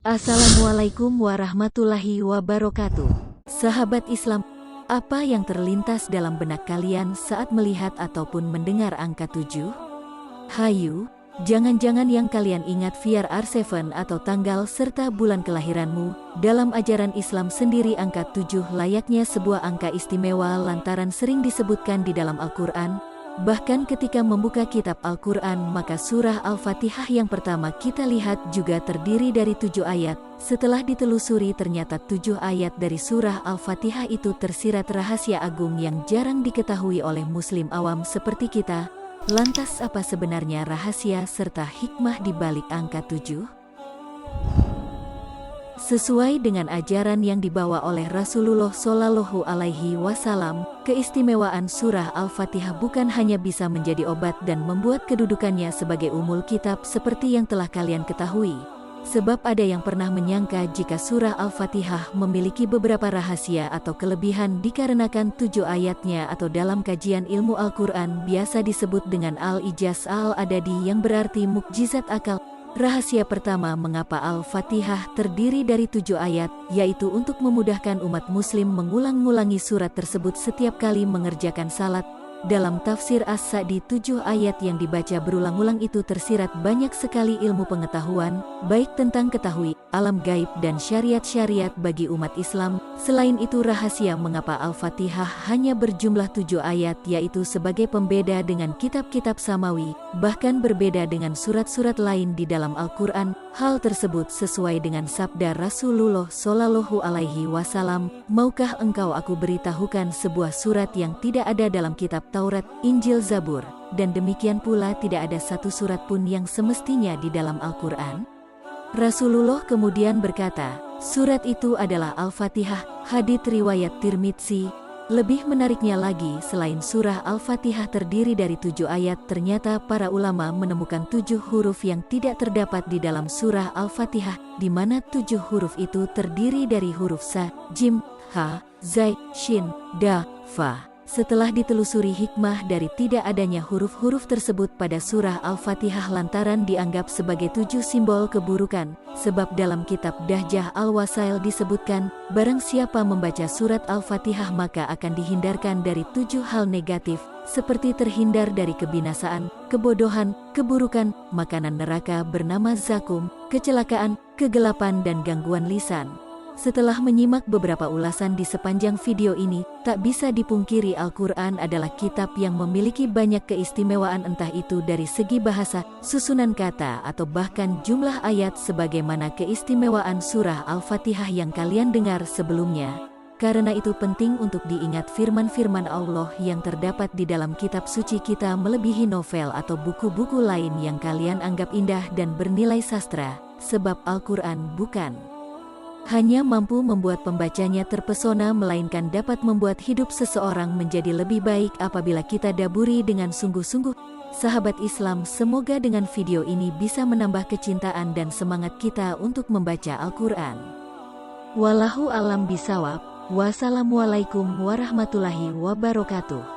Assalamualaikum warahmatullahi wabarakatuh. Sahabat Islam, apa yang terlintas dalam benak kalian saat melihat ataupun mendengar angka 7? Hayu, jangan-jangan yang kalian ingat VRR7 atau tanggal serta bulan kelahiranmu. Dalam ajaran Islam sendiri angka 7 layaknya sebuah angka istimewa lantaran sering disebutkan di dalam Al-Quran. Bahkan ketika membuka kitab Al-Quran, maka surah Al-Fatihah yang pertama kita lihat juga terdiri dari 7 ayat. Setelah ditelusuri ternyata 7 ayat dari surah Al-Fatihah itu tersirat rahasia agung yang jarang diketahui oleh muslim awam seperti kita. Lantas apa sebenarnya rahasia serta hikmah di balik angka 7? Sesuai dengan ajaran yang dibawa oleh Rasulullah Shallallahu Alaihi Wasallam, keistimewaan surah Al-Fatihah bukan hanya bisa menjadi obat dan membuat kedudukannya sebagai umul kitab seperti yang telah kalian ketahui. Sebab ada yang pernah menyangka jika surah Al-Fatihah memiliki beberapa rahasia atau kelebihan dikarenakan 7 ayatnya, atau dalam kajian ilmu Al-Quran biasa disebut dengan Al-Ijaz Al-Adadi yang berarti mukjizat akal. Rahasia pertama mengapa Al-Fatihah terdiri dari 7 ayat, yaitu untuk memudahkan umat muslim mengulang-ngulangi surat tersebut setiap kali mengerjakan salat. Dalam tafsir As-Sa'di, 7 ayat yang dibaca berulang-ulang itu tersirat banyak sekali ilmu pengetahuan, baik tentang ketahui, alam gaib dan syariat-syariat bagi umat Islam. Selain itu rahasia mengapa Al-Fatihah hanya berjumlah 7 ayat yaitu sebagai pembeda dengan kitab-kitab samawi, bahkan berbeda dengan surat-surat lain di dalam Al-Quran. Hal tersebut sesuai dengan sabda Rasulullah Shallallahu Alaihi Wasallam, "Maukah engkau aku beritahukan sebuah surat yang tidak ada dalam kitab Taurat, Injil, Zabur, dan demikian pula tidak ada satu surat pun yang semestinya di dalam Al-Quran?" Rasulullah kemudian berkata, surat itu adalah Al-Fatihah. Hadits riwayat Tirmidzi. Lebih menariknya lagi, selain surah Al-Fatihah terdiri dari 7 ayat, ternyata para ulama menemukan 7 huruf yang tidak terdapat di dalam surah Al-Fatihah, di mana 7 huruf itu terdiri dari huruf Sa, Jim, Ha, Zai, Shin, Da, Fa. Setelah ditelusuri hikmah dari tidak adanya huruf-huruf tersebut pada surah Al-Fatihah lantaran dianggap sebagai 7 simbol keburukan. Sebab dalam kitab Dahjah Al-Wasail disebutkan, barang siapa membaca surat Al-Fatihah maka akan dihindarkan dari 7 hal negatif, seperti terhindar dari kebinasaan, kebodohan, keburukan, makanan neraka bernama zakum, kecelakaan, kegelapan dan gangguan lisan. Setelah menyimak beberapa ulasan di sepanjang video ini, tak bisa dipungkiri Al-Quran adalah kitab yang memiliki banyak keistimewaan, entah itu dari segi bahasa, susunan kata, atau bahkan jumlah ayat sebagaimana keistimewaan surah Al-Fatihah yang kalian dengar sebelumnya. Karena itu penting untuk diingat firman-firman Allah yang terdapat di dalam kitab suci kita melebihi novel atau buku-buku lain yang kalian anggap indah dan bernilai sastra, sebab Al-Quran bukan hanya mampu membuat pembacanya terpesona, melainkan dapat membuat hidup seseorang menjadi lebih baik apabila kita daburi dengan sungguh-sungguh. Sahabat Islam, semoga dengan video ini bisa menambah kecintaan dan semangat kita untuk membaca Al-Quran. Wallahu alam bisawab. Wassalamualaikum warahmatullahi wabarakatuh.